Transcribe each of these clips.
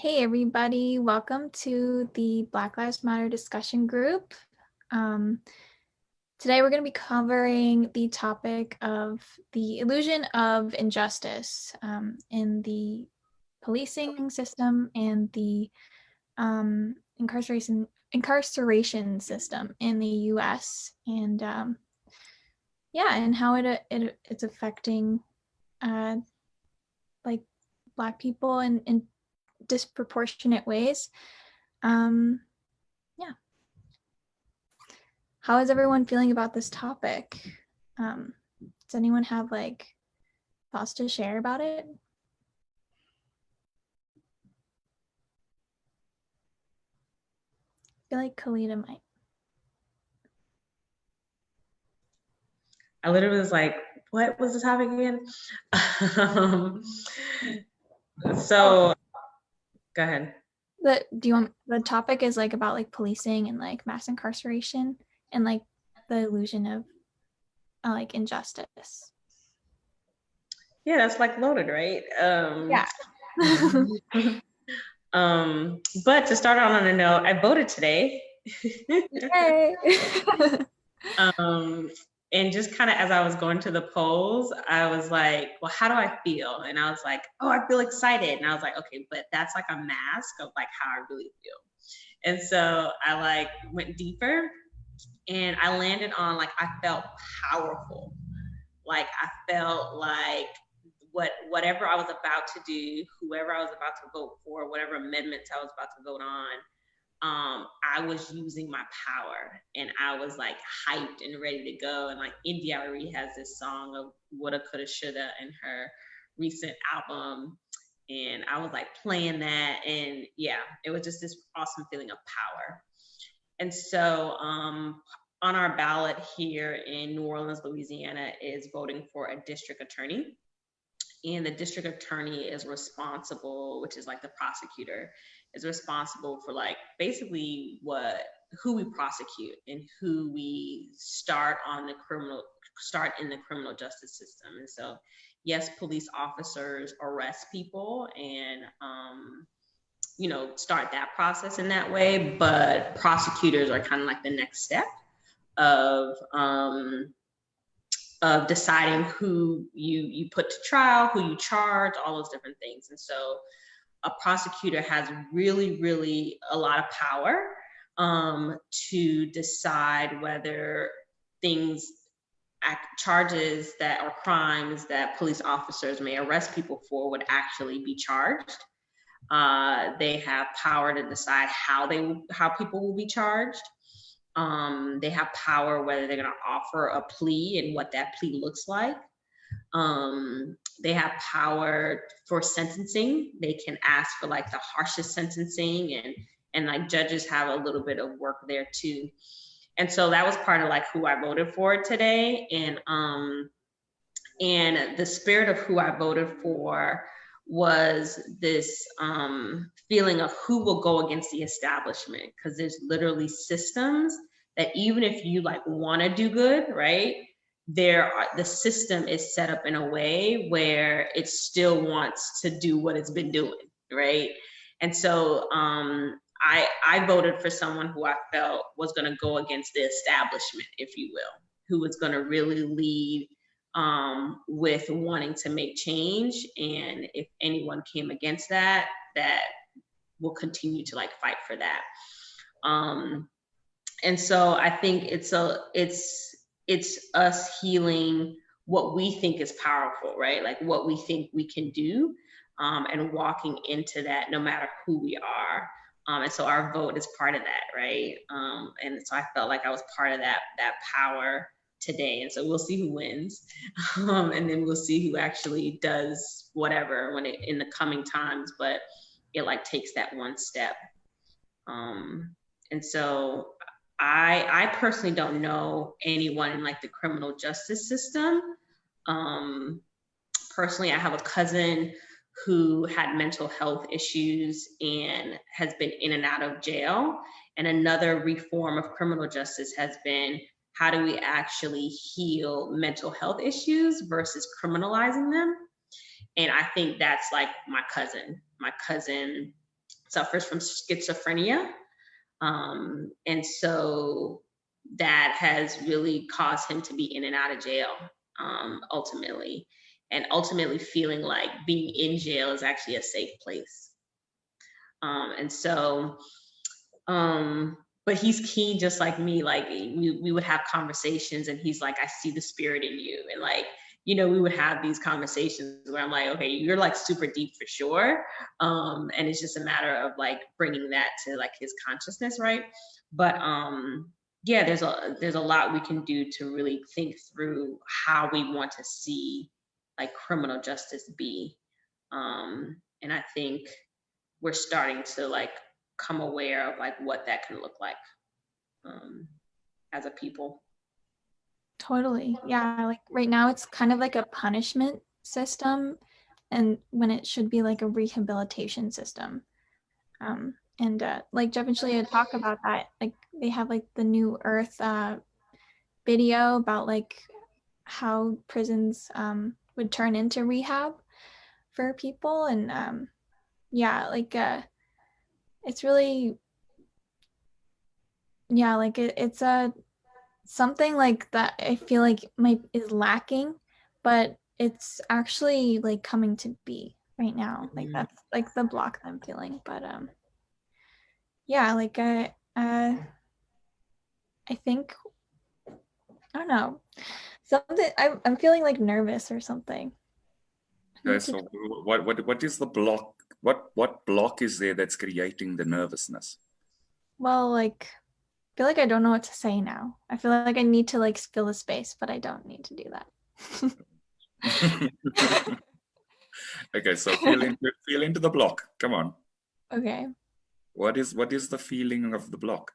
Hey everybody, welcome to the Black Lives Matter discussion group. Today we're going to be covering the topic of the illusion of injustice in the policing system and the incarceration system in the US, and and how it's affecting like Black people in disproportionate ways. Yeah. How is everyone feeling about this topic? Does anyone have thoughts to share about it? I feel like Kalita might. I literally was like, what was the topic again? Go ahead. The topic is about policing and mass incarceration and the illusion of injustice. Yeah, that's loaded, right? Yeah. But to start on a note, I voted today. Yay! And just kind of as I was going to the polls, I was like, well, how do I feel? And I was like, oh, I feel excited. And I was like, okay, but that's like a mask of how I really feel. And so I went deeper and I landed on I felt powerful. I felt like whatever I was about to do, whoever I was about to vote for, whatever amendments I was about to vote on, I was using my power and I was hyped and ready to go. And India Marie has this song of woulda, coulda, shoulda in her recent album. And I was playing that. And yeah, it was just this awesome feeling of power. And so on our ballot here in New Orleans, Louisiana, is voting for a district attorney. And the district attorney is responsible, which is the prosecutor, is responsible for basically who we prosecute and who we start in the criminal justice system. And so, yes, police officers arrest people and start that process in that way, but prosecutors are kind of the next step of deciding who you put to trial, who you charge, all those different things. And so a prosecutor has really, really a lot of power to decide whether charges that are crimes that police officers may arrest people for would actually be charged. They have power to decide how people will be charged. They have power whether they're going to offer a plea and what that plea looks like. They have power for sentencing. They can ask for the harshest sentencing, and judges have a little bit of work there too. And so that was part of who I voted for today. And the spirit of who I voted for was this feeling of who will go against the establishment, because there's literally systems that even if you want to do good, right, the system is set up in a way where it still wants to do what it's been doing, right? And so I voted for someone who I felt was going to go against the establishment, if you will, who was going to really lead with wanting to make change. And if anyone came against that will continue to fight for that. And so I think it's us healing what we think is powerful, right? What we think we can do, and walking into that no matter who we are. And so our vote is part of that, right? And so I felt like I was part of that power today. And so we'll see who wins. And then we'll see who actually does whatever in the coming times, but it takes that one step. And so I personally don't know anyone in the criminal justice system. Personally, I have a cousin who had mental health issues and has been in and out of jail. And another reform of criminal justice has been, how do we actually heal mental health issues versus criminalizing them? And I think that's my cousin. My cousin suffers from schizophrenia. And so that has really caused him to be in and out of jail, ultimately, and ultimately feeling like being in jail is actually a safe place. And so, but he's keen just like me. Like we would have conversations and he's like, I see the spirit in you. And like, you know, we would have these conversations where I'm like, okay, you're like super deep for sure. And it's just a matter of like bringing that to like his consciousness, right? But yeah, there's a lot we can do to really think through how we want to see like criminal justice be. And I think we're starting to like come aware of like what that can look like as a people. Totally. Yeah. Like right now, it's kind of like a punishment system, and when it should be like a rehabilitation system. And like Jeff and Shaleia talk about that. Like they have like the New Earth video about like how prisons would turn into rehab for people, and yeah, like it's really, yeah, like it's a something like that I feel like is lacking, but it's actually like coming to be right now. Like that's like the block that I'm feeling. But yeah, like I think, I don't know, something I'm feeling like nervous or something. Okay, so what is the block? What block is there that's creating the nervousness? Well, like I feel like I don't know what to say now. I feel like I need to like fill the space, but I don't need to do that. Okay, so feel into the block. Come on. Okay. What is the feeling of the block?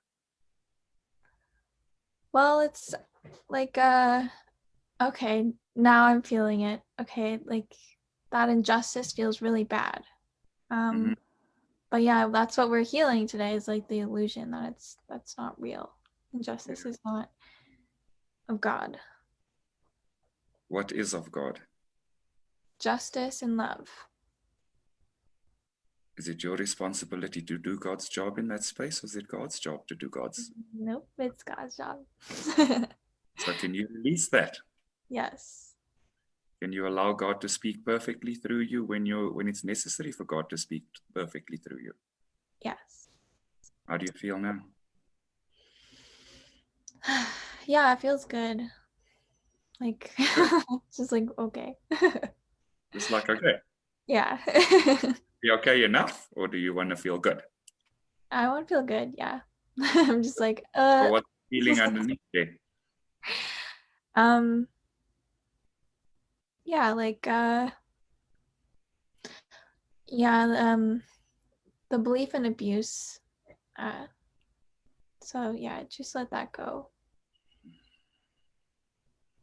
Well, it's like okay, now I'm feeling it. Okay, like that injustice feels really bad. But yeah, that's what we're healing today, is like the illusion that that's not real. Injustice is not of God. What is of God? Justice and love. Is it your responsibility to do God's job in that space, or is it God's job to do God's? Nope, it's God's job. So can you release that? Yes. Can you allow God to speak perfectly through you when it's necessary for God to speak perfectly through you? Yes. How do you feel now? Yeah, it feels good. Like just like okay. It's like, okay. Yeah. Be okay enough, or do you want to feel good? I want to feel good, yeah. I'm just like Or what's feeling underneath there? Yeah, like yeah, the belief in abuse. So yeah, just let that go.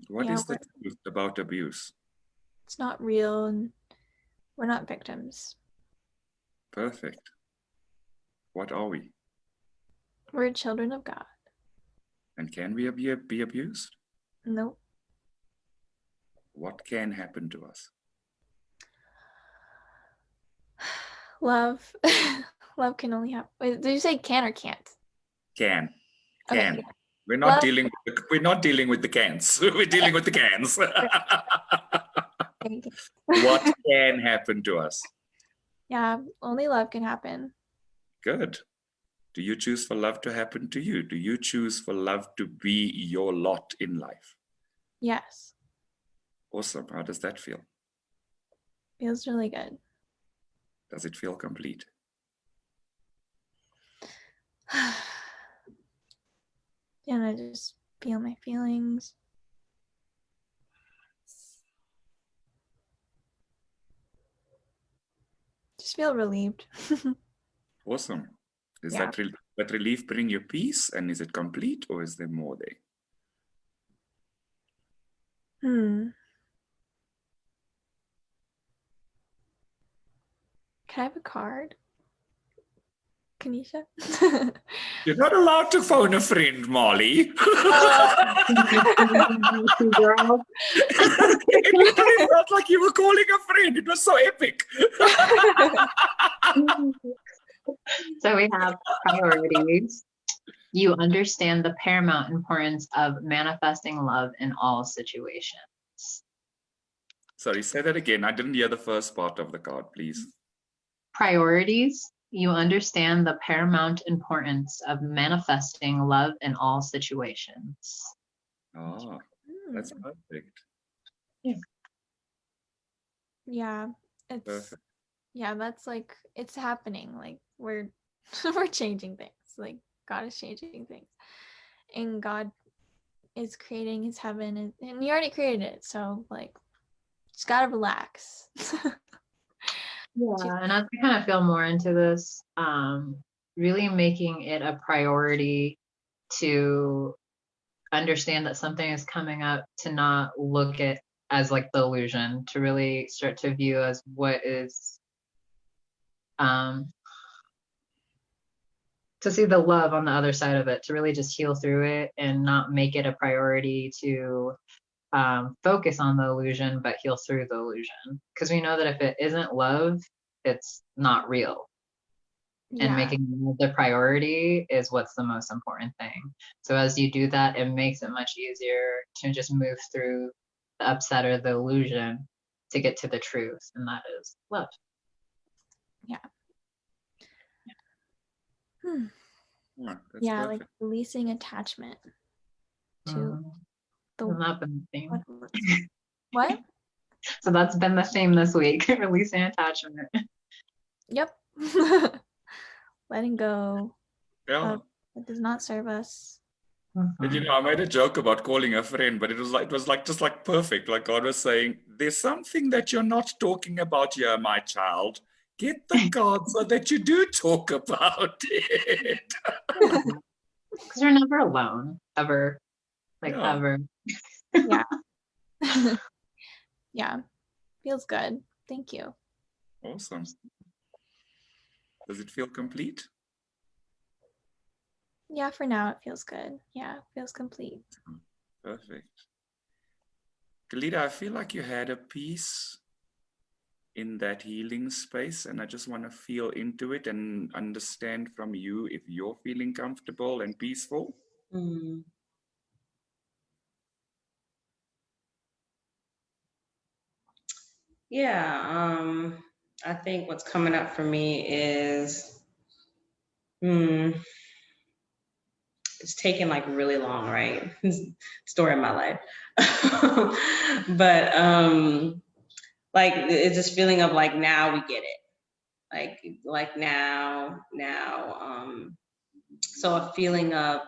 What is the truth about abuse? It's not real, and we're not victims. Perfect. What are we? We're children of God. And can we be abused? Nope. What can happen to us? Love. Love can only happen. Wait, did you say can or can't? Can. Okay. We're not dealing with the cans. We're dealing with the cans. What can happen to us? Yeah, only love can happen. Good. Do you choose for love to happen to you? Do you choose for love to be your lot in life? Yes. Awesome. How does that feel? Feels really good. Does it feel complete? And I just feel my feelings. Just feel relieved. Awesome. Is that relief bring you peace, and is it complete, or is there more there? Can I have a card? Kanisha? You're not allowed to phone a friend, Molly. It literally felt like you were calling a friend. It was so epic. So we have priorities. You understand the paramount importance of manifesting love in all situations. Sorry, say that again. I didn't hear the first part of the card, please. Priorities. You understand the paramount importance of manifesting love in all situations. Oh, that's perfect. Yeah, it's Perfect. yeah, that's like it's happening. Like we're we're changing things. Like God is changing things, and God is creating His heaven, and He already created it. So like, just gotta relax. Yeah, and as I kind of feel more into this, really making it a priority to understand that something is coming up, to not look at as like the illusion, to really start to view as what is, to see the love on the other side of it, to really just heal through it and not make it a priority to focus on the illusion, but heal through the illusion. Because we know that if it isn't love, it's not real. And Yeah, making love the priority is what's the most important thing. So as you do that, it makes it much easier to just move through the upset or the illusion to get to the truth, and that is love. yeah. Yeah, that's Yeah, like perfect. releasing attachment to the Hasn't that been the theme? what? So that's been the theme this week, releasing attachment. Yep. Letting go Yeah. of what does not serve us. And you know, I made a joke about calling a friend, but it was like just like perfect. Like God was saying, there's something that you're not talking about here, my child. Get the card so that you do talk about it. Because you're never alone, ever. Like Yeah. ever. Yeah. Yeah. Feels good. Thank you. Awesome. Does it feel complete? Yeah, for now it feels good. Yeah, it feels complete. Perfect. Kalida, I feel like you had a piece in that healing space, and I just want to feel into it and understand from you if you're feeling comfortable and peaceful. Mm. Yeah, I think what's coming up for me is it's taken like really long, right? Story of my life. But like it's this feeling of like now we get it. Like now. So a feeling of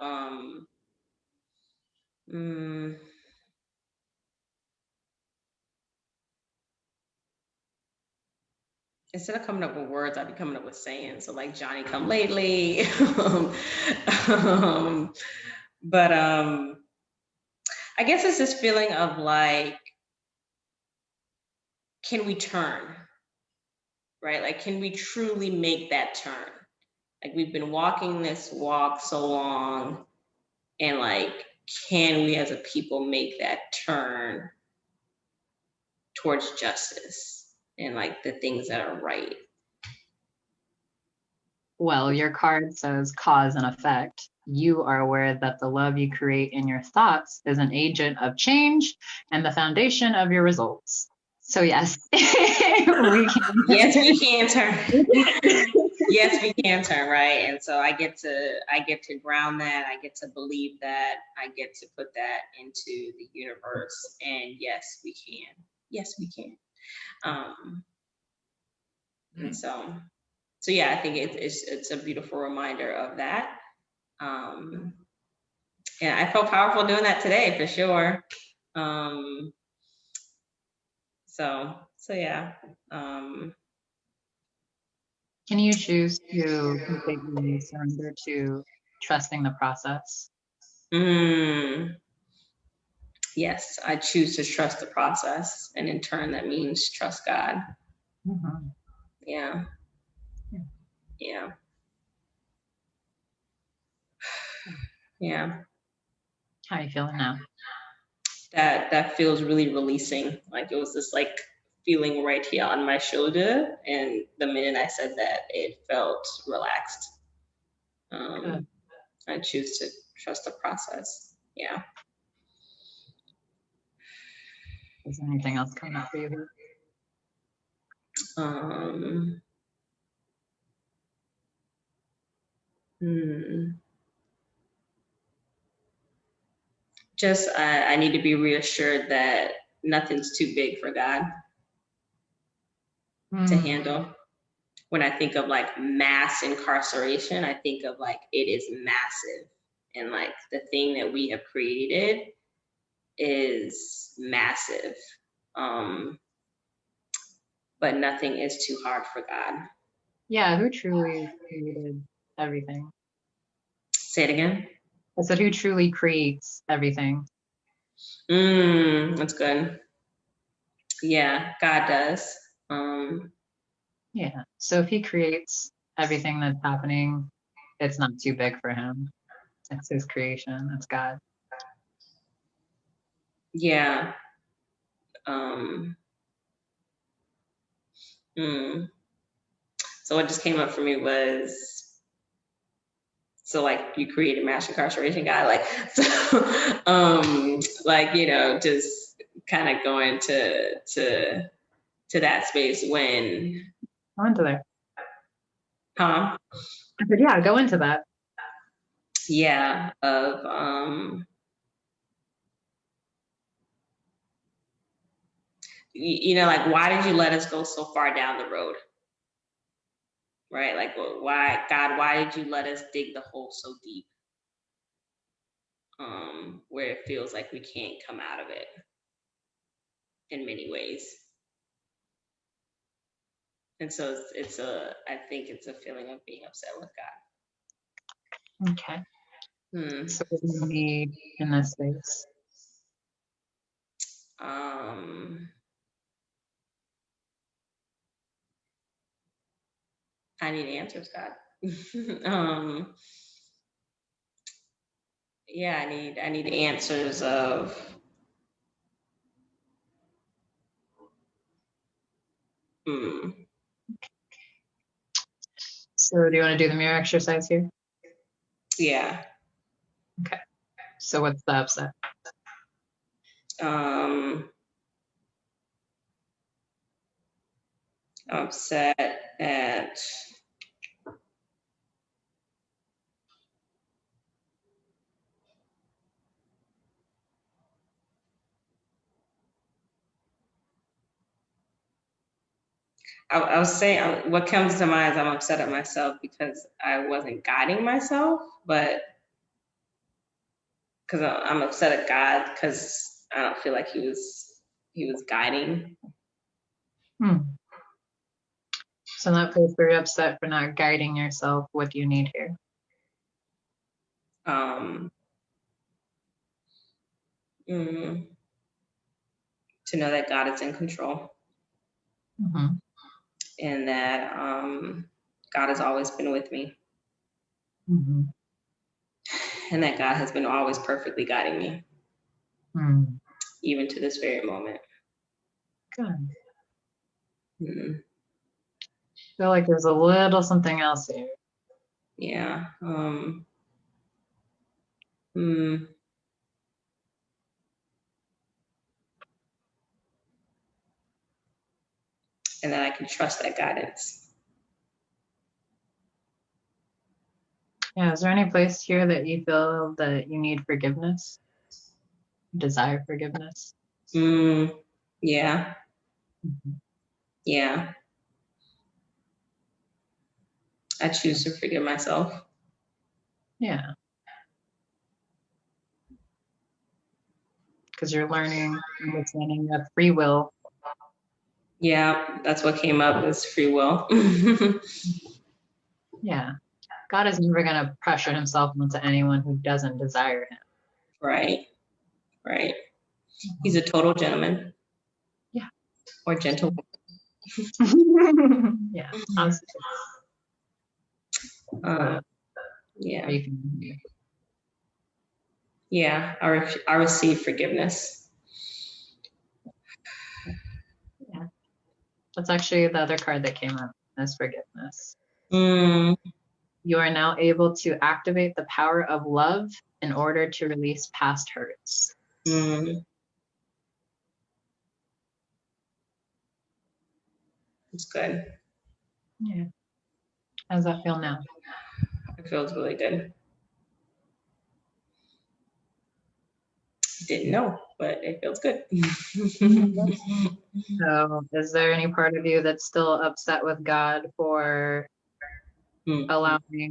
instead of coming up with words, I'd be coming up with sayings. So like Johnny come lately. But I guess it's this feeling of like, can we turn? Right? Like, can we truly make that turn? Like we've been walking this walk so long, and like, can we as a people make that turn towards justice and like the things that are right? Well, your card says cause and effect. You are aware that the love you create in your thoughts is an agent of change and the foundation of your results. So yes, Yes, we can turn. Yes, we can turn, right? And so I get to ground that. I get to believe that. I get to put that into the universe. And yes, we can. Yes, we can. And so yeah, I think it's a beautiful reminder of that. And I felt powerful doing that today for sure. So yeah. Can you choose to completely surrender to trusting the process? Yes, I choose to trust the process, and in turn, that means trust God. Mm-hmm. Yeah. How are you feeling now? That feels really releasing. Like it was this like feeling right here on my shoulder, and the minute I said that, it felt relaxed. Good. I choose to trust the process. Yeah. Is there anything else coming up for you here? Just I need to be reassured that nothing's too big for God to handle. When I think of like mass incarceration, I think of like it is massive, and like the thing that we have created is massive. But nothing is too hard for God. Yeah, who truly created everything? Say it again. I said, who truly creates everything? That's good. Yeah, God does. Yeah. So if he creates everything that's happening, it's not too big for him. It's his creation. It's God. Yeah. So what just came up for me was, so like you created mass incarceration, God, like, so, like, you know, just kind of going to that space when, Go into there. huh? I said, yeah, go into that. Yeah, of you know, like, why did you let us go so far down the road? Right? Like, why, God, why did you let us dig the hole so deep? Where it feels like we can't come out of it in many ways. And so I think it's a feeling of being upset with God. Okay. So what do you need in this space? I need answers, God. Yeah, I need answers of So do you want to do the mirror exercise here? yeah. Okay. So what's the upset? I'm upset at I was saying, what comes to mind is I'm upset at myself because I wasn't guiding myself, but because I'm upset at God because I don't feel like he was guiding. So in that place where you're upset for not guiding yourself, what do you need here? To know that God is in control. And that God has always been with me. And that God has been always perfectly guiding me. Even to this very moment. Good. Feel like there's a little something else here. Yeah. And that I can trust that guidance. Yeah, is there any place here that you feel that you need forgiveness? Desire forgiveness? Yeah. Yeah. I choose to forgive myself. Yeah. Because you're learning, understanding that free will. Yeah, that's what came up is free will. Yeah. God is never going to pressure himself onto anyone who doesn't desire him. Right. Right. He's a total gentleman. Yeah. Or gentleman. Yeah. Absolutely. Yeah. You yeah. I receive forgiveness. Yeah. That's actually the other card that came up as forgiveness. You are now able to activate the power of love in order to release past hurts. It's good. Yeah. How does that feel now? It feels really good. Didn't know, but it feels good. So is there any part of you that's still upset with God for allowing your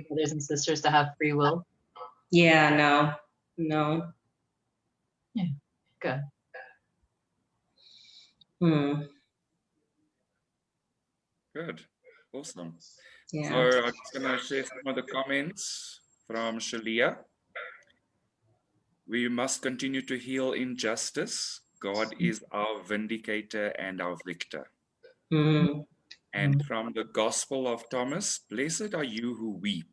brothers and sisters to have free will? Yeah, no. Yeah, good. Good. Awesome. Yeah. So I'm just going to share some of the comments from Shaleia. We must continue to heal injustice. God is our vindicator and our victor. And from the Gospel of Thomas, blessed are you who weep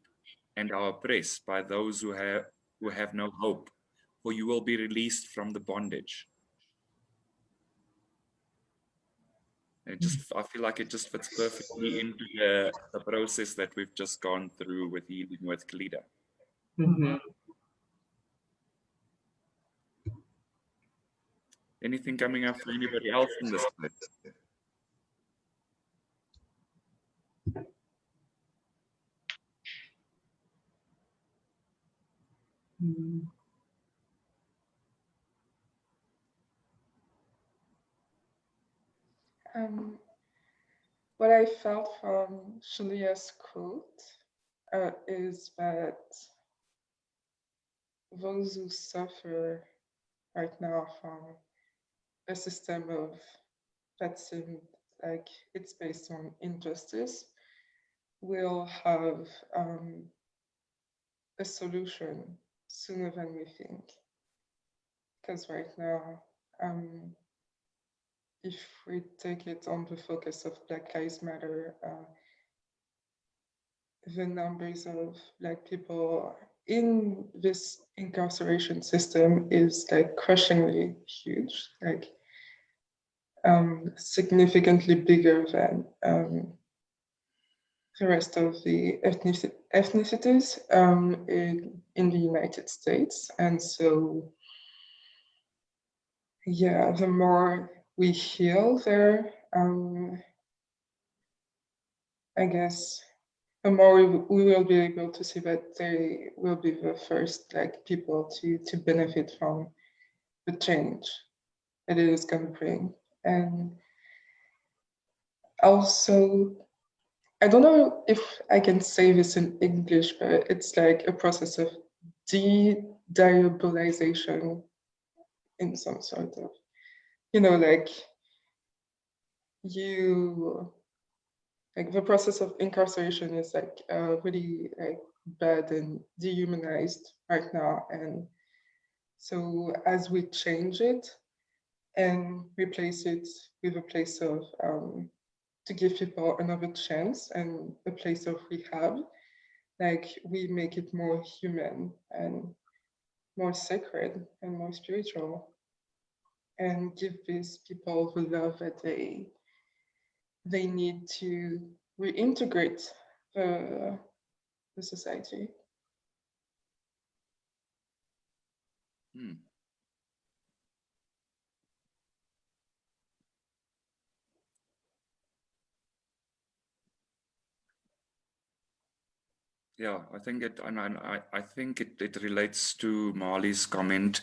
and are oppressed by those who have no hope, for you will be released from the bondage. I feel like it just fits perfectly into the process that we've just gone through with healing with Kalida. Anything coming up for anybody else in this place? What I felt from Shaleia's quote is that those who suffer right now from a system of that seems like it's based on injustice will have a solution sooner than we think. Because right now, if we take it on the focus of Black Lives Matter, the numbers of Black people in this incarceration system is like crushingly huge, like significantly bigger than the rest of the ethnicities in the United States. And so, yeah, the more we heal there, I guess the more we will be able to see that they will be the first like people to benefit from the change that it is going to bring. And also, I don't know if I can say this in English, but it's like a process of de-diabolization in some sort of, like the process of incarceration is like really like bad and dehumanized right now. And so as we change it and replace it with a place of to give people another chance and a place of rehab, like we make it more human and more sacred and more spiritual, and give these people the love that they need to reintegrate the society. Yeah, I think I think it relates to Marley's comment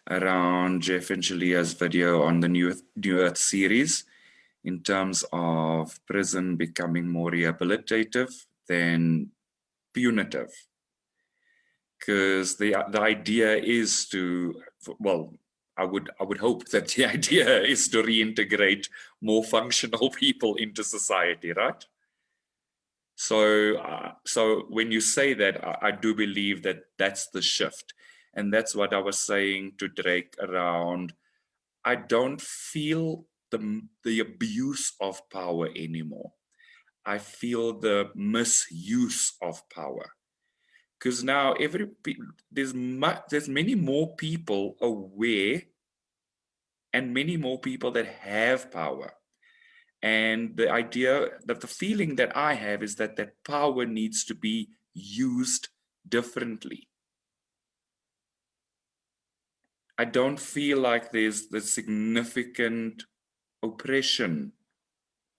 around Jeff and Shaleia's video on the New Earth series in terms of prison becoming more rehabilitative than punitive. Because the idea is to, well, I would hope that the idea is to reintegrate more functional people into society, right? So when you say that, I do believe that that's the shift. And that's what I was saying to Drake around, I don't feel the abuse of power anymore. I feel the misuse of power. Because now there's many more people aware and many more people that have power. And the idea that the feeling that I have is that that power needs to be used differently. I don't feel like there's the significant oppression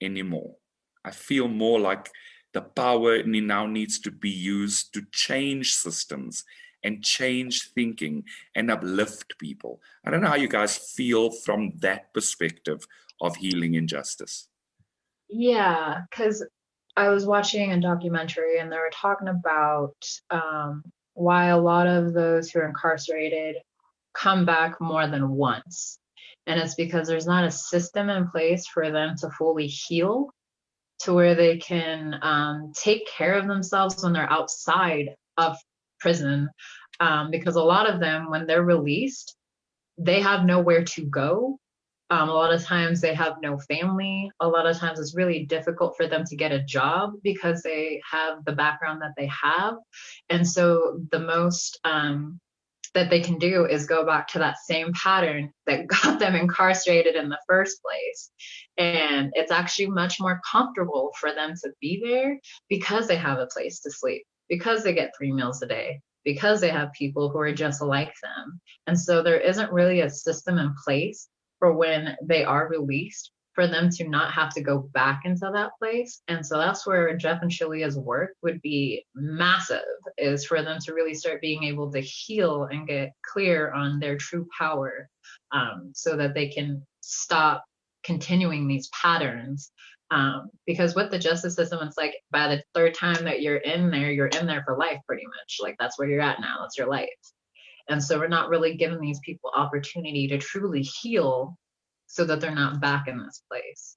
anymore. I feel more like the power now needs to be used to change systems and change thinking and uplift people. I don't know how you guys feel from that perspective of healing injustice. Yeah, because I was watching a documentary and they were talking about why a lot of those who are incarcerated come back more than once. And it's because there's not a system in place for them to fully heal to where they can take care of themselves when they're outside of prison. Because a lot of them, when they're released, they have nowhere to go. A lot of times they have no family. A lot of times it's really difficult for them to get a job because they have the background that they have. And so the most that they can do is go back to that same pattern that got them incarcerated in the first place. And it's actually much more comfortable for them to be there because they have a place to sleep, because they get 3 meals a day, because they have people who are just like them. And so there isn't really a system in place for when they are released for them to not have to go back into that place. And so that's where Jeff and Shaleia's work would be massive, is for them to really start being able to heal and get clear on their true power, so that they can stop continuing these patterns. Because with the justice system, it's like by the third time that you're in there for life, pretty much. Like that's where you're at now, that's your life. And so we're not really giving these people opportunity to truly heal so that they're not back in this place.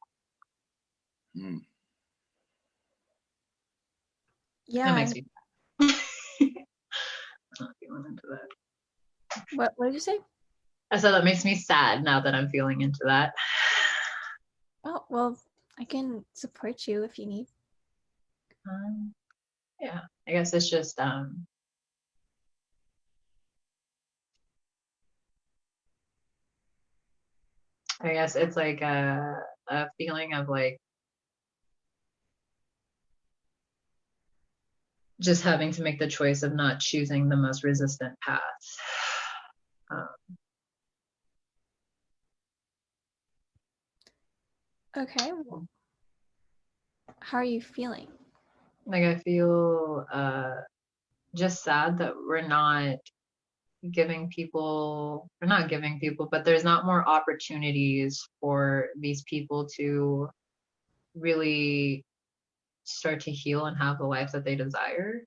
Mm. Yeah. That makes me I'm not feeling into that. What did you say? I said that makes me sad now that I'm feeling into that. Oh, well, I can support you if you need. Yeah, I guess it's just I guess it's like a feeling of like just having to make the choice of not choosing the most resistant path. Okay. How are you feeling? Like I feel just sad that we're not giving people, but there's not more opportunities for these people to really start to heal and have the life that they desire.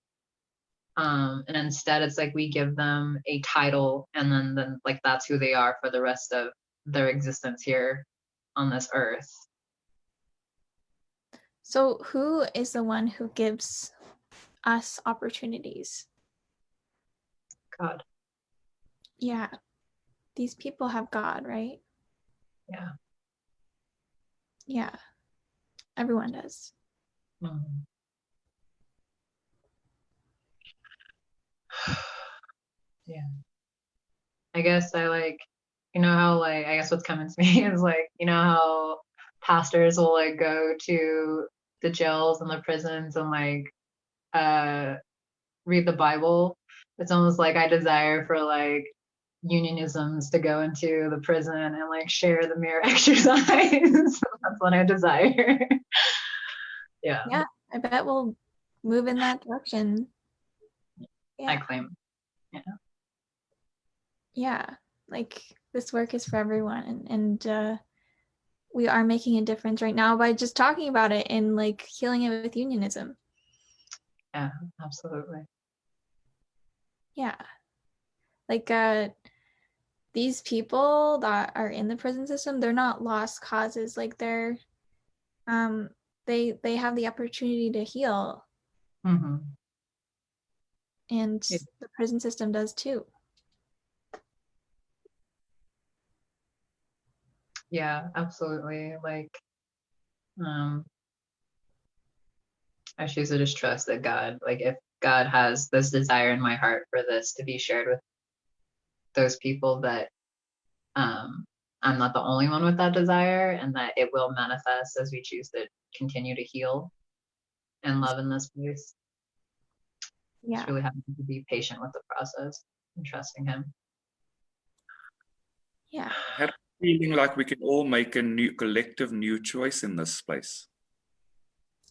And instead it's like we give them a title and then like that's who they are for the rest of their existence here on this earth. So who is the one who gives us opportunities? God. Yeah. These people have God, right? Yeah. Yeah. Everyone does. Mm-hmm. Yeah. I guess I like, how like, I guess what's coming to me is like, how pastors will like go to the jails and the prisons and like read the Bible. It's almost like I desire for like unionisms to go into the prison and like share the mirror exercise. That's what I desire. Yeah. Yeah, I bet we'll move in that direction. Yeah. I claim. Yeah. Yeah. Like this work is for everyone, and we are making a difference right now by just talking about it and like healing it with unionism. Yeah, absolutely. Yeah. Like these people that are in the prison system, they're not lost causes. Like they're they have the opportunity to heal. Mm-hmm. And the prison system does too. Yeah, absolutely. Like I choose to just trust that God, like if God has this desire in my heart for this to be shared with those people, that I'm not the only one with that desire, and that it will manifest as we choose to continue to heal and love in this place. Yeah. Just really having to be patient with the process and trusting him. Yeah. I had a feeling like we can all make a new collective new choice in this space.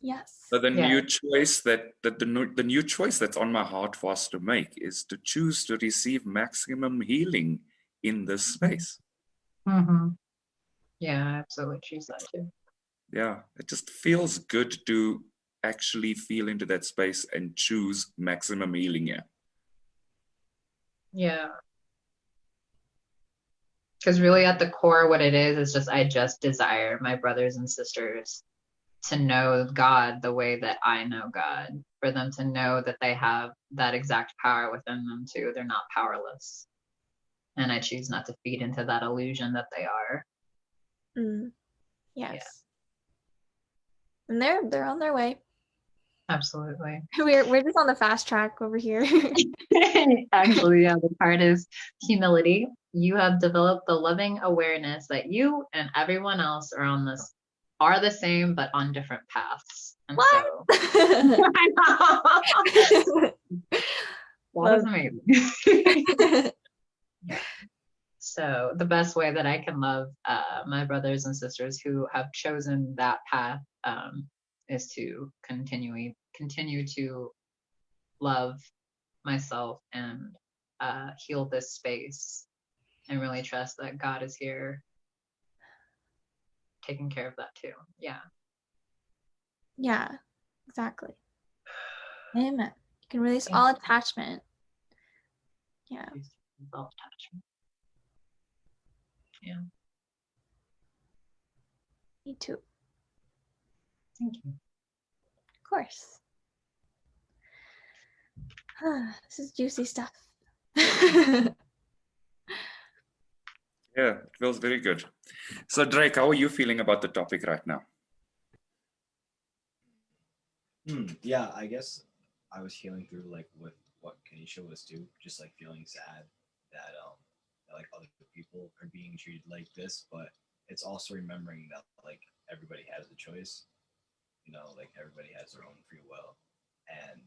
Yes. So the Yeah. new choice the new choice that's on my heart for us to make is to choose to receive maximum healing in this space. Mm-hmm. Yeah, I absolutely choose that too. Yeah, it just feels good to actually feel into that space and choose maximum healing here. Yeah. Because really at the core, what it is just I just desire my brothers and sisters to know God the way that I know God, for them to know that they have that exact power within them too. They're not powerless. And I choose not to feed into that illusion that they are. Yes. And they're on their way. Absolutely. We're just on the fast track over here. Actually, yeah, the part is humility. You have developed the loving awareness that you and everyone else around this are the same, but on different paths. And What? so I know. That is amazing. Yeah. So the best way that I can love my brothers and sisters who have chosen that path is to continue to love myself and heal this space, and really trust that God is here taking care of that too. Yeah. Yeah, exactly. Amen. You can release all attachment. Yeah. Self-attachment. Yeah. Me too. Thank you. Of course. This is juicy stuff. Yeah, it feels very good. So Drake, how are you feeling about the topic right now? Yeah, I guess I was healing through like with what Kanisha was too, just like feeling sad that like other people are being treated like this, but it's also remembering that like everybody has a choice, like everybody has their own free will, and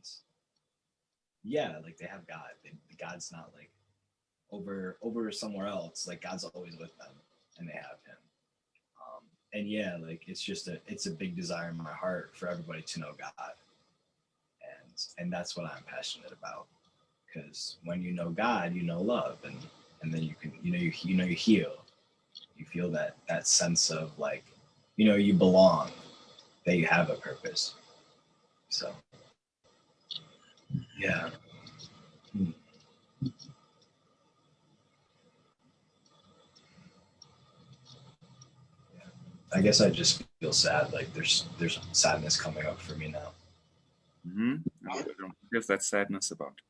yeah, like they have God. God's not like over somewhere else. Like God's always with them, and they have Him. And yeah, like it's a big desire in my heart for everybody to know God, and that's what I'm passionate about. Because when you know God, you know love, and then you can you heal. You feel that sense of like you belong, that you have a purpose. So yeah. I guess I just feel sad. Like there's sadness coming up for me now. What is that sadness about?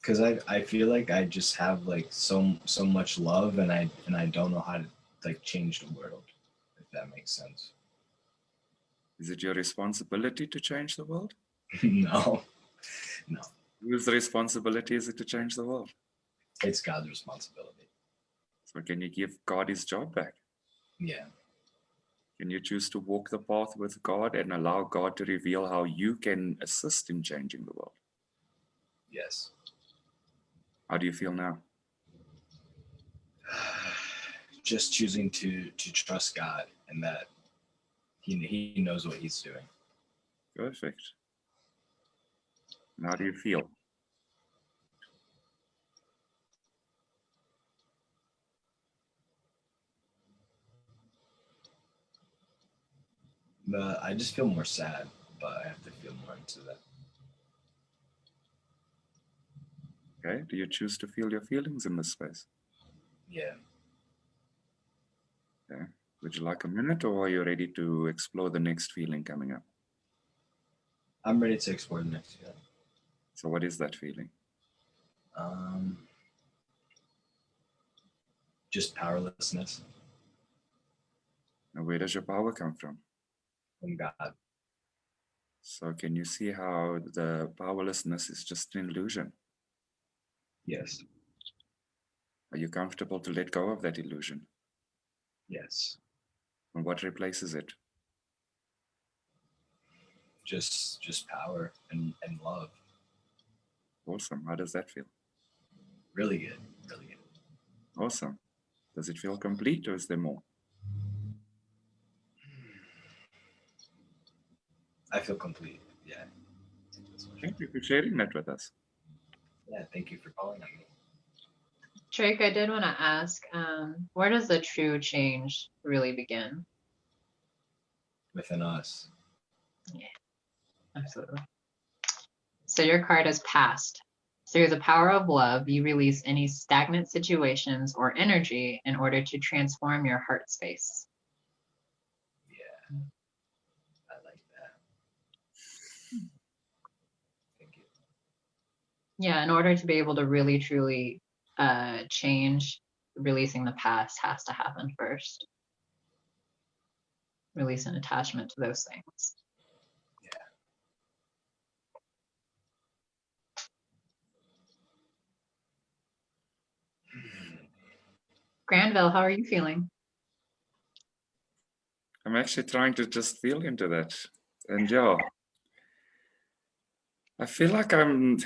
Because I feel like I just have like so much love, and I don't know how to like change the world, if that makes sense. Is it your responsibility to change the world? No. Whose responsibility is it to change the world? It's God's responsibility. So can you give God his job back? Yeah. Can you choose to walk the path with God and allow God to reveal how you can assist in changing the world? Yes. How do you feel now? Just choosing to trust God, and that he knows what he's doing. Perfect. And how do you feel? I just feel more sad, but I have to feel more into that. Okay. Do you choose to feel your feelings in this space? Yeah. Okay. Would you like a minute, or are you ready to explore the next feeling coming up? I'm ready to explore the next feeling. So what is that feeling? Just powerlessness. And where does your power come from? From God. So can you see how the powerlessness is just an illusion? Yes. Are you comfortable to let go of that illusion? Yes. And what replaces it? Just power and love. Awesome. How does that feel? Really good. Really good. Awesome. Does it feel complete, or is there more? I feel complete. Yeah. Thank you for sharing that with us. Yeah, thank you for calling on me. Drake, I did want to ask, where does the true change really begin? Within us. Yeah, absolutely. So your card is passed. Through the power of love, you release any stagnant situations or energy in order to transform your heart space. Yeah. I like that. Thank you. Yeah, in order to be able to really truly change, releasing the past has to happen first. Release an attachment to those things. Granville, how are you feeling? I'm actually trying to just feel into that. And yeah, I feel like I'm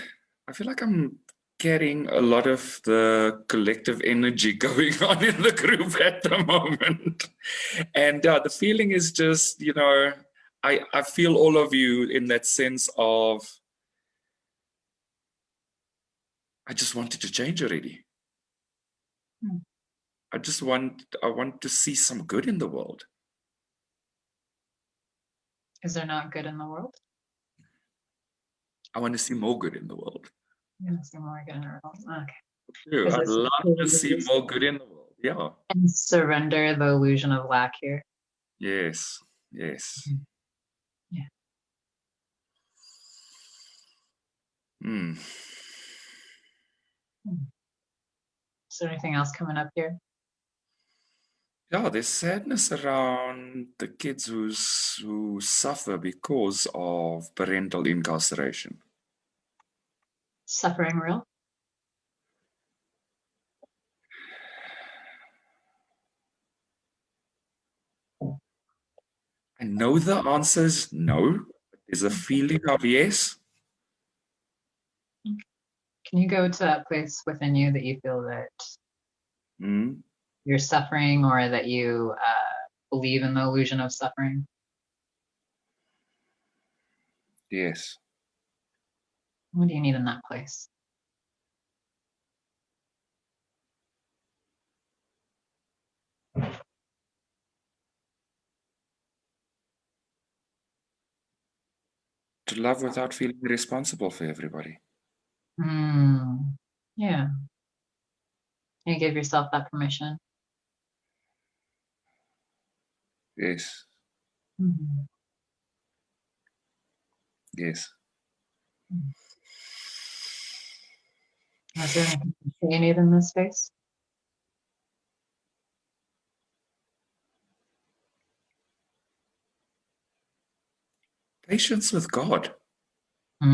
getting a lot of the collective energy going on in the group at the moment. And the feeling is just, I feel all of you in that sense of, I just wanted to change already. I want to see some good in the world. Is there not good in the world? I want to see more good in the world. Yes, more good in the world. Okay. True. I'd love to see more good in the world. Yeah. And surrender the illusion of lack here. Yes. Yes. Yeah. Mm. Is there anything else coming up here? Yeah, there's sadness around the kids who suffer because of parental incarceration. Suffering real? I know the answer is no. There's a feeling of yes. Can you go to that place within you that you feel that Mm. you're suffering, or that you believe in the illusion of suffering? Yes. What do you need in that place? To love without feeling responsible for everybody. Yeah. You give yourself that permission. Yes. Mm-hmm. Yes. Is there anything you need in this space? Patience with God. Yeah.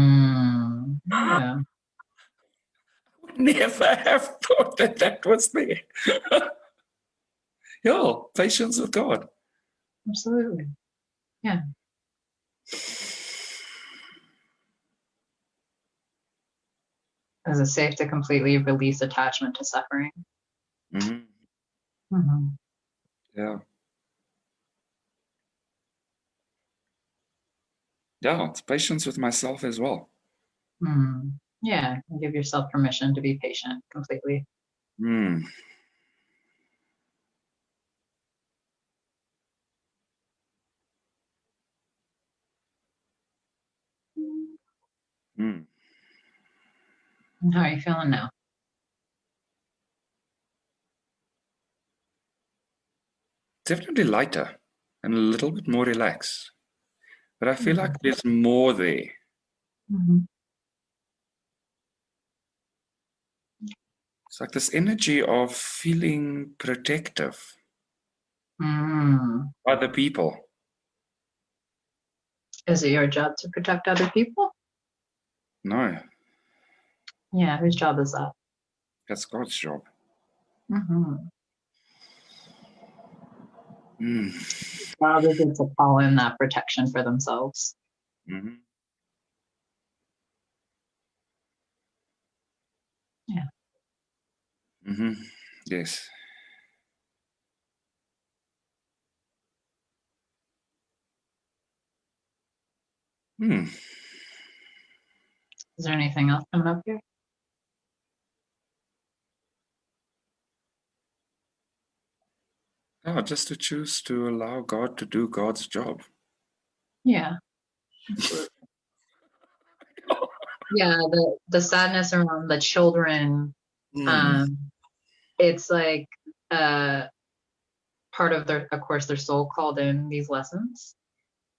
I would never have thought that was there. Yeah, patience with God. Absolutely. Yeah. Is it safe to completely release attachment to suffering? Mm-hmm. Mm-hmm. Yeah. Yeah, it's patience with myself as well. Yeah. Give yourself permission to be patient completely. Mm. Mm. And how are you feeling now? Definitely lighter and a little bit more relaxed. But I feel like there's more there. Mm-hmm. It's like this energy of feeling protective by the people. Is it your job to protect other people? No, Yeah, whose job is that? that's God's job. Mm-hmm. Mm. Wow, they get to call in that protection for themselves. Mm-hmm. Yeah. Mm-hmm. Yes. Hmm. Is there anything else coming up here? Oh, just to choose to allow God to do God's job. Yeah. Absolutely. Yeah, the sadness around the children, Mm. it's like part of of course, their soul called in these lessons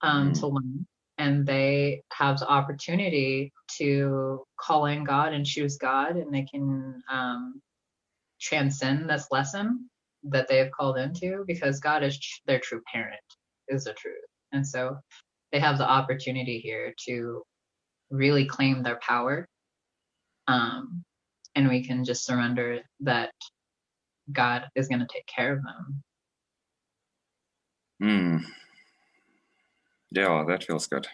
to learn, and they have the opportunity to call in God and choose God, and they can transcend this lesson that they have called into, because God is their true parent, is the truth. And so they have the opportunity here to really claim their power, and we can just surrender that God is going to take care of them. Mm. Yeah, that feels good.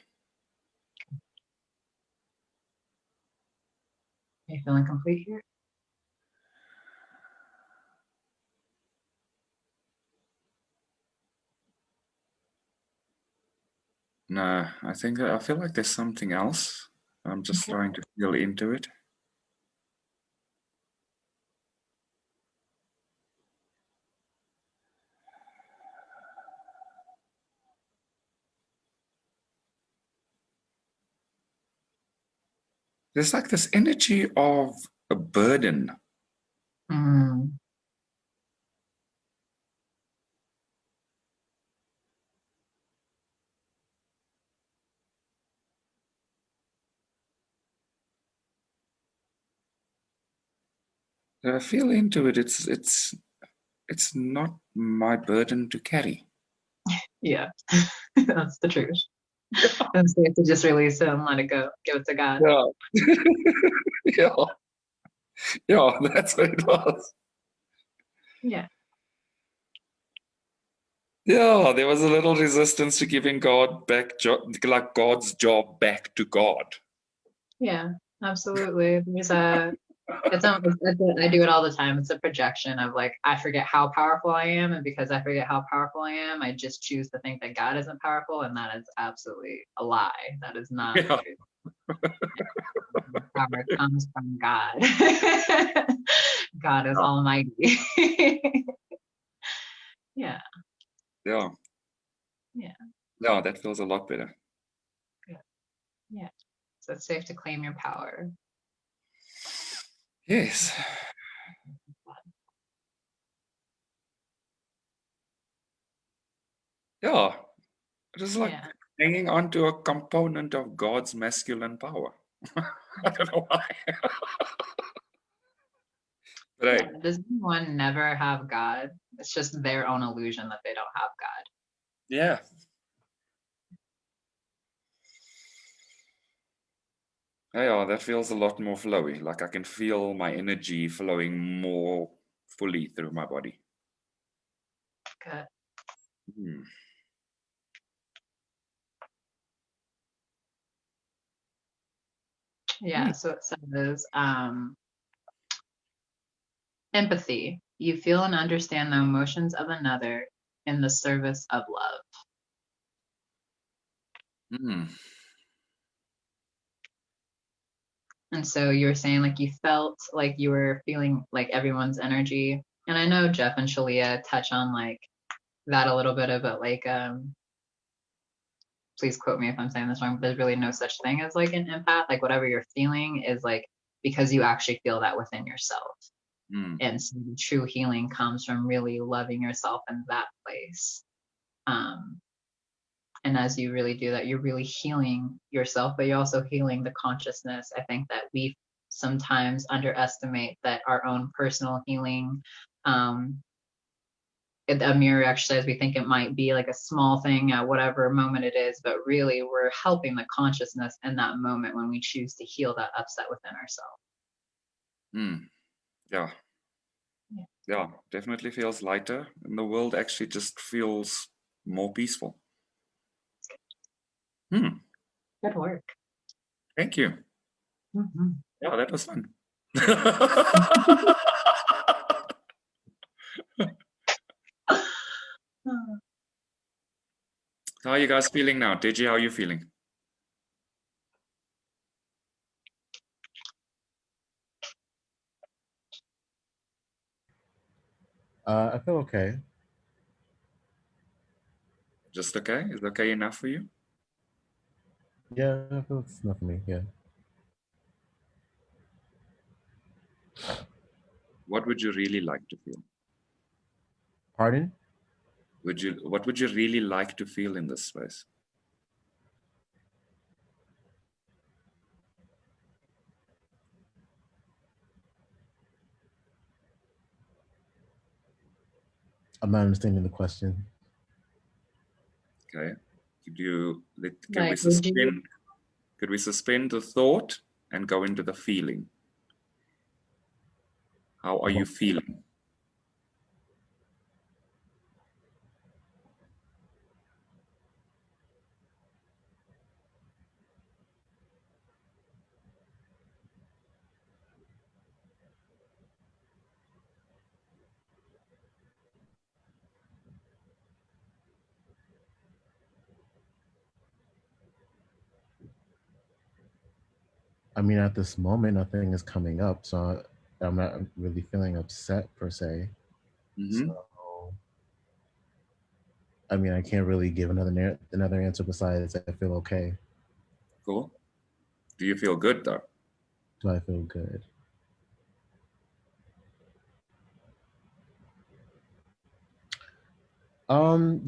Are you feeling complete here? No, I feel like there's something else. I'm just Okay. trying to feel into it. There's like this energy of a burden. Mm. I feel into it. It's not my burden to carry. Yeah, that's the truth. And so you have to just release it and let it go, give it to God. Yeah. Yeah. Yeah, that's what it was. Yeah. Yeah, there was a little resistance to giving God back, like God's job back to God. Yeah, absolutely. I do it all the time. It's a projection of like, I forget how powerful I am. And because I forget how powerful I am, I just choose to think that God isn't powerful. And that is absolutely a lie. That is not the Yeah. truth. Power comes from God. God is almighty. Yeah. Yeah. Yeah. Yeah, that feels a lot better. Good. Yeah. So it's safe to claim your power. Yes. Yeah. It is like Yeah. hanging on to a component of God's masculine power. I don't know why. But Yeah. hey, Does anyone never have God? It's just their own illusion that they don't have God. yeah. Yeah, that feels a lot more flowy. Like I can feel my energy flowing more fully through my body. Good. Hmm. Yeah. So it says empathy. You feel and understand the emotions of another in the service of love. Hmm. And so you were saying like you felt like you were feeling like everyone's energy. And I know Jeff and Shaleia touch on like that a little bit about like please quote me if I'm saying this wrong, but there's really no such thing as like an empath. Like whatever you're feeling is like because you actually feel that within yourself. Hmm. And so the true healing comes from really loving yourself in that place. And as you really do that, you're really healing yourself, but you're also healing the consciousness. I think that we sometimes underestimate that our own personal healing, a mirror exercise, we think it might be like a small thing at whatever moment it is, but really we're helping the consciousness in that moment when we choose to heal that upset within ourselves. Hmm. Yeah. Yeah. Yeah, definitely feels lighter, and the world actually just feels more peaceful. Good work. Thank you. Mm-hmm. Yeah, that was fun. How are you guys feeling now? Deji, how are you feeling? I feel okay. Just okay? Is okay enough for you? Yeah, I feel it's enough for me. Yeah. What would you really like to feel? Pardon? What would you really like to feel in this space? I'm not understanding the question. Okay. Like, would you? Could we suspend the thought and go into the feeling? How are you feeling? I mean, at this moment, nothing is coming up, so I'm not really feeling upset per se. Mm-hmm. So, I mean, I can't really give another answer besides I feel okay. Cool. Do you feel good though? Do I feel good?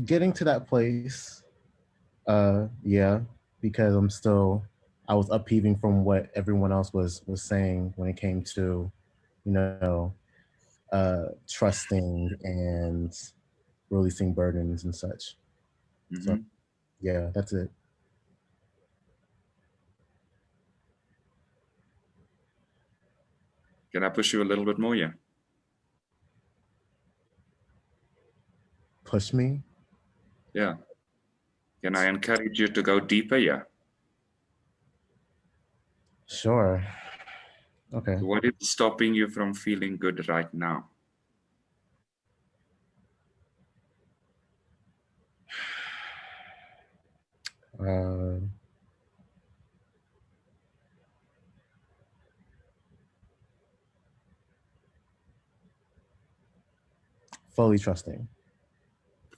Getting to that place, yeah, because I was upheaving from what everyone else was saying when it came to, you know, trusting and releasing burdens and such. So Mm-hmm. yeah, that's it. Can I push you a little bit more? Yeah. Push me. Yeah. Can I encourage you to go deeper? Yeah. Sure. Okay. So what is stopping you from feeling good right now? Uh, fully trusting.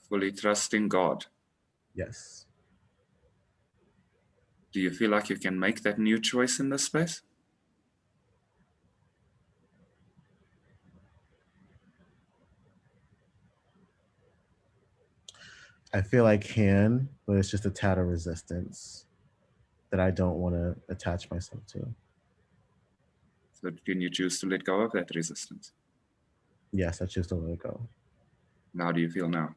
Fully trusting God. Yes. Do you feel like you can make that new choice in this space? I feel I can, but it's just a tad of resistance that I don't want to attach myself to. So can you choose to let go of that resistance? Yes, I choose to let it go. And how do you feel now?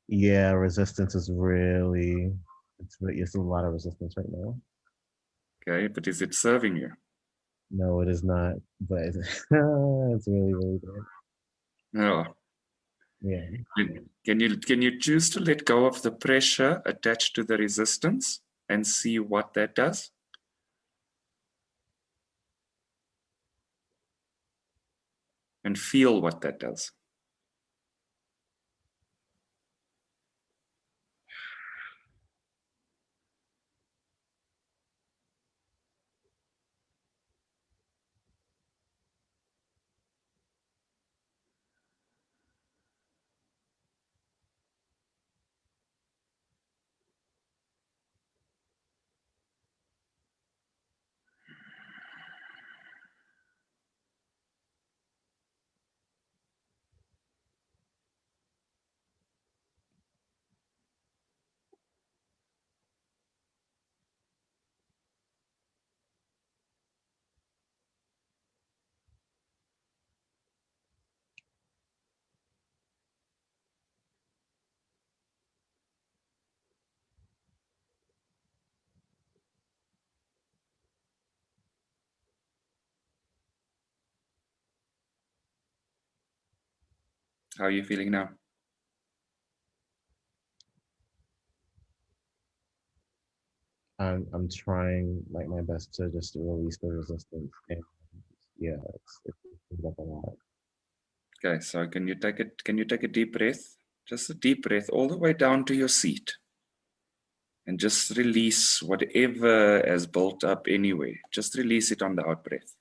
Yeah, resistance is it's a lot of resistance right now. Okay, but is it serving you? No, it is not, but it's really, really good. No. Yeah. Can you choose to let go of the pressure attached to the resistance and see what that does? And feel what that does. How are you feeling now? I'm trying like my best to just release the resistance, and yeah, it's up a lot. Okay, so can you take a deep breath? Just a deep breath all the way down to your seat. And just release whatever has built up anyway. Just release it on the out breath.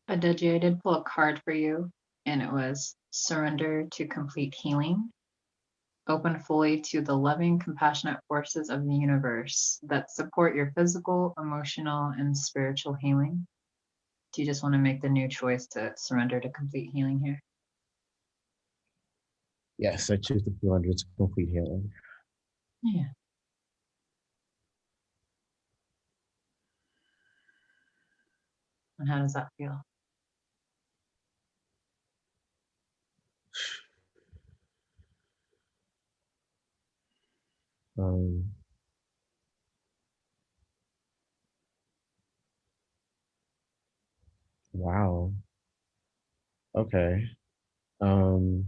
Adeji, I did pull a card for you, and it was surrender to complete healing. Open fully to the loving, compassionate forces of the universe that support your physical, emotional, and spiritual healing. Do you just want to make the new choice to surrender to complete healing here? Yes, I choose to feel under its complete healing. Yeah. And how does that feel? Um, wow. Okay. Um,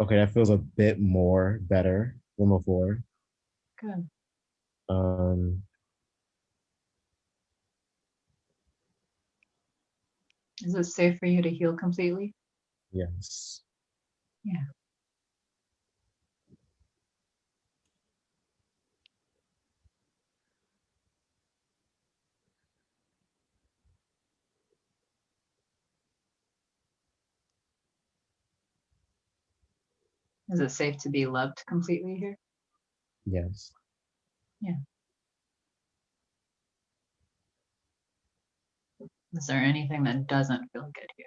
okay, that feels a bit more better than before. Good. Um, Is it safe for you to heal completely? yes. Yeah. Is it safe to be loved completely here? Yes. Yeah. Is there anything that doesn't feel good here?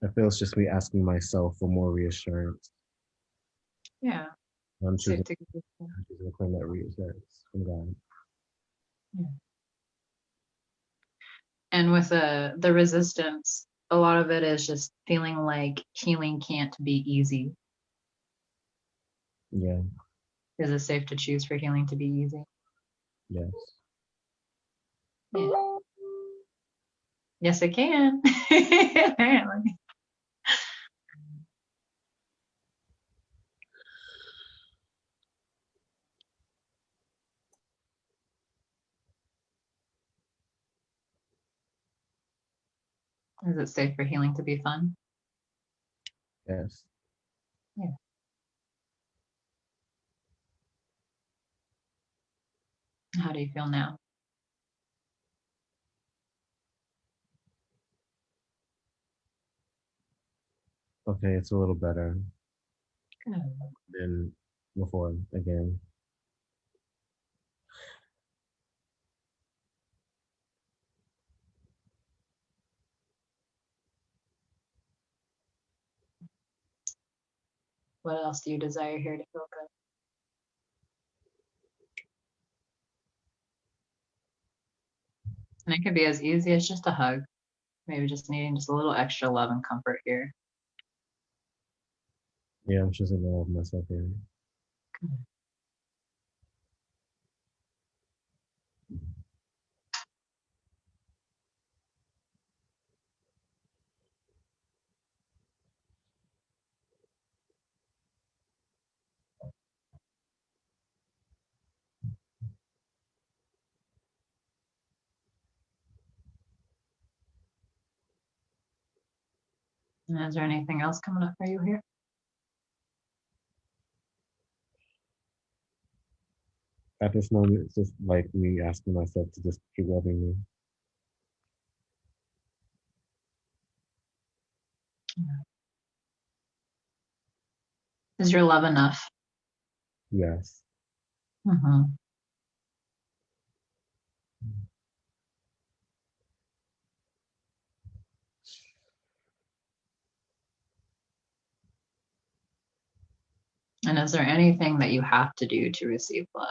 I feel it's just me asking myself for more reassurance. Yeah. I'm Safe choosing, to give. I'm choosing to claim that reassurance from God. Yeah. And with the resistance, a lot of it is just feeling like healing can't be easy. Yeah. Is it safe to choose for healing to be easy? Yes. Yeah. Yes, it can. Apparently. Is it safe for healing to be fun? Yes. Yeah. How do you feel now? Okay, it's a little better Good. than before again. What else do you desire here to feel good? And it could be as easy as just a hug. Maybe just needing just a little extra love and comfort here. Yeah, I'm choosing to love myself here. And is there anything else coming up for you here? At this moment, it's just like me asking myself to just keep loving me. Is your love enough? Yes. Mm-hmm. And is there anything that you have to do to receive love?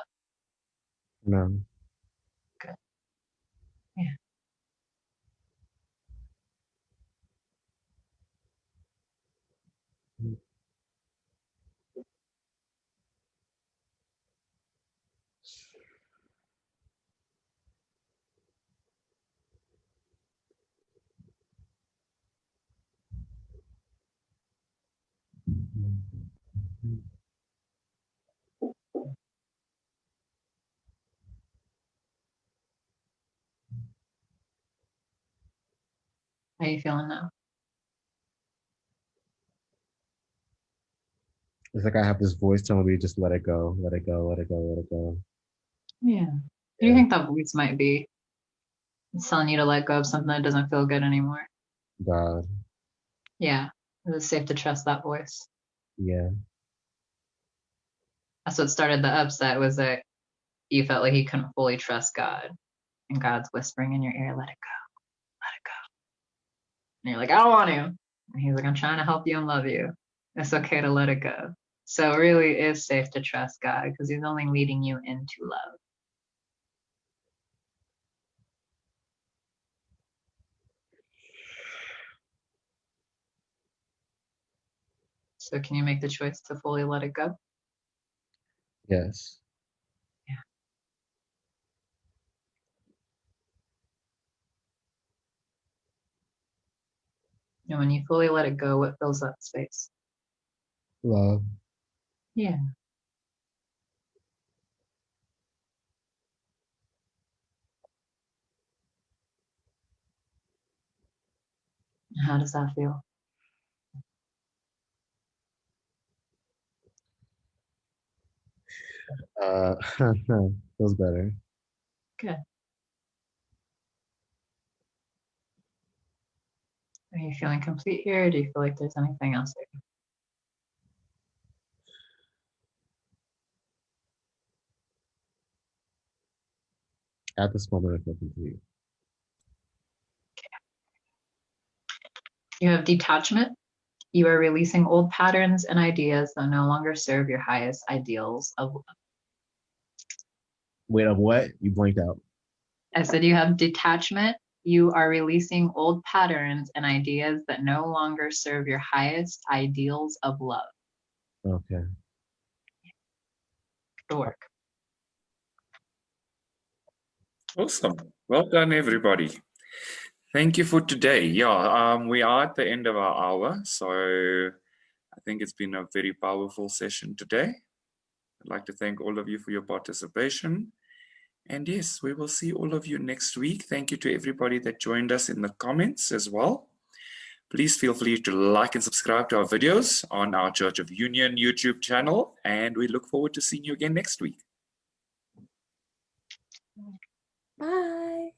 No. Good. Yeah. How are you feeling now? It's like I have this voice telling me just let it go, let it go, let it go, let it go. Yeah. Who do you think that voice might be? It's telling you to let go of something that doesn't feel good anymore. God. Yeah. Is it safe to trust that voice? Yeah. That's what started the upset, was that you felt like you couldn't fully trust God. And God's whispering in your ear, let it go, let it go. And you're like, I don't want to. And he's like, I'm trying to help you and love you. It's okay to let it go. So it really is safe to trust God because he's only leading you into love. So can you make the choice to fully let it go? Yes. Yeah. And when you fully let it go, what fills that space? Love. Yeah. How does that feel? Feels better. Good. Are you feeling complete here, or do you feel like there's anything else there? At this moment, I feel complete. You have detachment. You are releasing old patterns and ideas that no longer serve your highest ideals of love. Wait, of what? You blinked out. I said you have detachment. You are releasing old patterns and ideas that no longer serve your highest ideals of love. Okay. Good work. Awesome. Well done, everybody. Thank you for today. Yeah, we are at the end of our hour, so I think it's been a very powerful session today. I'd like to thank all of you for your participation. And yes, we will see all of you next week. Thank you to everybody that joined us in the comments as well. Please feel free to like and subscribe to our videos on our Church of Union YouTube channel. And we look forward to seeing you again next week. Bye.